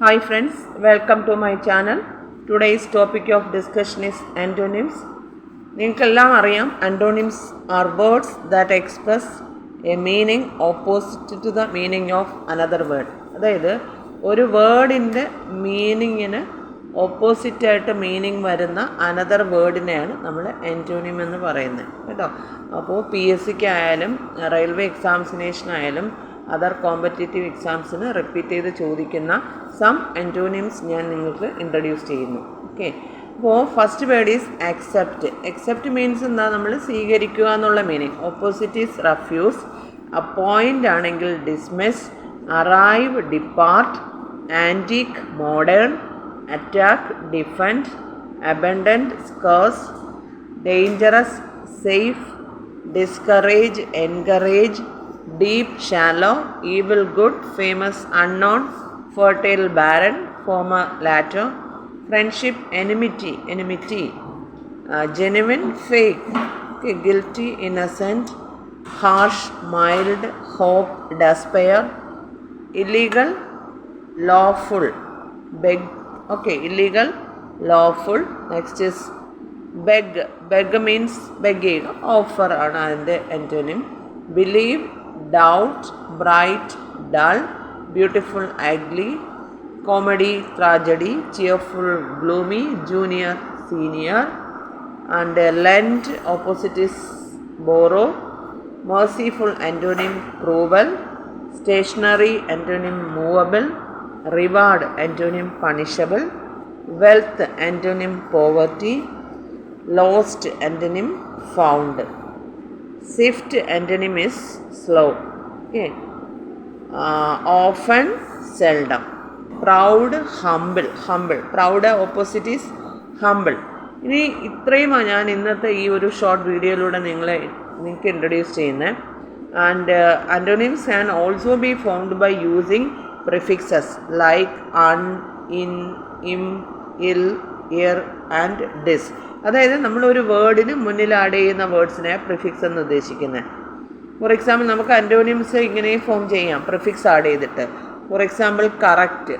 Hi friends, welcome to my channel. Today's topic of discussion is antonyms. നിങ്ങൾക്കെല്ലാം അറിയാം, antonyms are words that express a meaning opposite to the meaning of another word. അതായത് ഒരു വേർഡിൻ്റെ മീനിങ്ങിന് ഓപ്പോസിറ്റായിട്ട് meaning വരുന്ന another വേർഡിനെയാണ് നമ്മൾ antonym എന്ന് പറയുന്നത് കേട്ടോ. അപ്പോൾ PSC ആയാലും റെയിൽവേ എക്സാമിനേഷനായാലും അതർ കോമ്പറ്റേറ്റീവ് എക്സാംസിന് റിപ്പീറ്റ് ചെയ്ത് ചോദിക്കുന്ന സം ആൻറ്റോണിംസ് ഞാൻ നിങ്ങൾക്ക് ഇൻട്രൊഡ്യൂസ് ചെയ്യുന്നു. ഓക്കെ, അപ്പോൾ first word is accept. Accept means എന്താ? നമ്മൾ സ്വീകരിക്കുക എന്നുള്ള meaning. Opposite is refuse. Appoint ആണെങ്കിൽ dismiss, arrive depart, antique modern, attack defend, abundant scarce, dangerous safe, discourage encourage, deep shallow, evil good, famous unknown, fertile barren, former latter, friendship enmity, genuine fake, okay, guilty innocent, harsh mild, hope despair, illegal lawful, beg, okay, illegal lawful. Next is beg means begging, offer ആണ് അതിൻ്റെ antonym. Believe, doubt, bright, dull, beautiful, ugly, comedy, tragedy, cheerful, gloomy, junior, senior, and lend, opposite is borrow, merciful, antonym cruel, stationary, antonym movable, reward, antonym punishable, wealth, antonym poverty, lost, antonym found. Swift antonym is slow. Okay. Often, seldom. Proud, humble. Proud opposite is humble. ഇനി ഇത്രയുമാണ് ഞാൻ ഇന്നത്തെ ഈ ഒരു short വീഡിയോയിലൂടെ നിങ്ങൾക്ക് introduce ചെയ്യുന്നത്. And antonyms can also be found by using prefixes like un, in, im, il, ir and ഡിസ്. അതായത് നമ്മളൊരു വേർഡിന് മുന്നിൽ ആഡ് ചെയ്യുന്ന വേർഡ്സിനെ പ്രിഫിക്സ് എന്ന് ഉദ്ദേശിക്കുന്നത്. ഫോർ എക്സാമ്പിൾ നമുക്ക് ആൻറ്റോണിംസ് ഇങ്ങനെ ഫോം ചെയ്യാം, പ്രിഫിക്സ് ആഡ് ചെയ്തിട്ട്. ഫോർ എക്സാമ്പിൾ കറക്റ്റ്,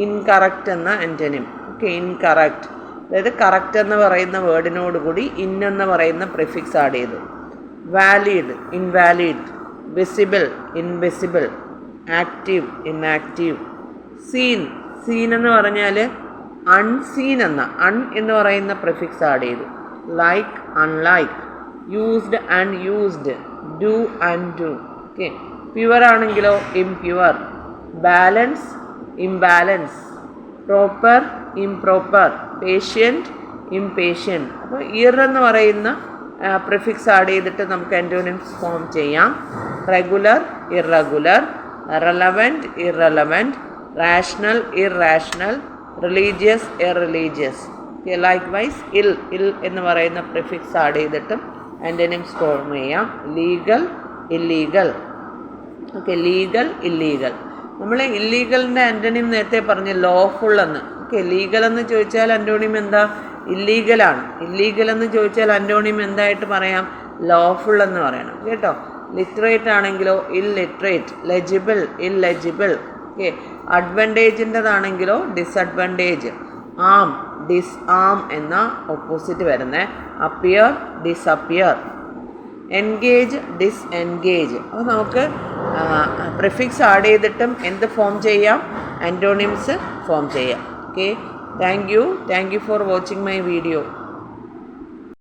ഇൻകറക്റ്റ് എന്ന ആൻറ്റോണിം. ഓക്കെ, ഇൻകറക്റ്റ് അതായത് കറക്റ്റ് എന്ന് പറയുന്ന വേർഡിനോടുകൂടി ഇൻ എന്ന് പറയുന്ന പ്രിഫിക്സ് ആഡ് ചെയ്തു. Valid, invalid, visible, invisible, active, inactive. Seen എന്ന് പറഞ്ഞാൽ അൺസീൻ എന്ന് പറയുന്ന പ്രിഫിക്സ് ആഡ് ചെയ്തു. Like, unlike, used, unused, do, undo. Okay, pure ആണെങ്കിലോ impure, balance, imbalance, proper, improper, patient, impatient. അപ്പോൾ ഇയർ എന്ന് പറയുന്ന പ്രിഫിക്സ് ആഡ് ചെയ്തിട്ട് നമുക്ക് ആൻറ്റോണിംസ് ഫോം ചെയ്യാം. Regular, irregular, relevant, irrelevant, rational, irrational, religious, irreligious. Likewise il എന്ന് പറയുന്ന പ്രിഫിക്സ് ആഡ് ചെയ്തിട്ടും ആൻറ്റോണിംസ് ഫോം ചെയ്യാം. Legal, illegal. Okay, legal, illegal. നമ്മൾ ഇല്ലീഗലിൻ്റെ ആൻറ്റോണിം നേരത്തെ പറഞ്ഞ് ലോഫുൾ എന്ന്. ഓക്കെ, ലീഗൽ എന്ന് ചോദിച്ചാൽ ആൻറ്റോണിം എന്താ? ഇല്ലീഗലാണ്. ഇല്ലീഗൽ എന്ന് ചോദിച്ചാൽ ആൻറ്റോണിം എന്തായിട്ട് പറയാം? ലോഫുൾ എന്ന് പറയണം കേട്ടോ. ലിറ്ററേറ്റ് ആണെങ്കിലോ ഇല്ലിറ്ററേറ്റ്, ലെജിബിൾ, ഇല്ലെജിബിൾ. ഓക്കെ, അഡ്വാൻറ്റേജിൻ്റെതാണെങ്കിലോ ഡിസഡ്വാൻറ്റേജ്. ആം, ഡിസ്ആം എന്ന ഓപ്പോസിറ്റ് വരുന്നത്. Appear, disappear. Engage, disengage. അപ്പോൾ നമുക്ക് പ്രിഫിക്സ് ആഡ് ചെയ്തിട്ടും എന്ത് ഫോം ചെയ്യാം? ആൻറ്റോണിംസ് ഫോം ചെയ്യാം. Okay, thank you for watching my video.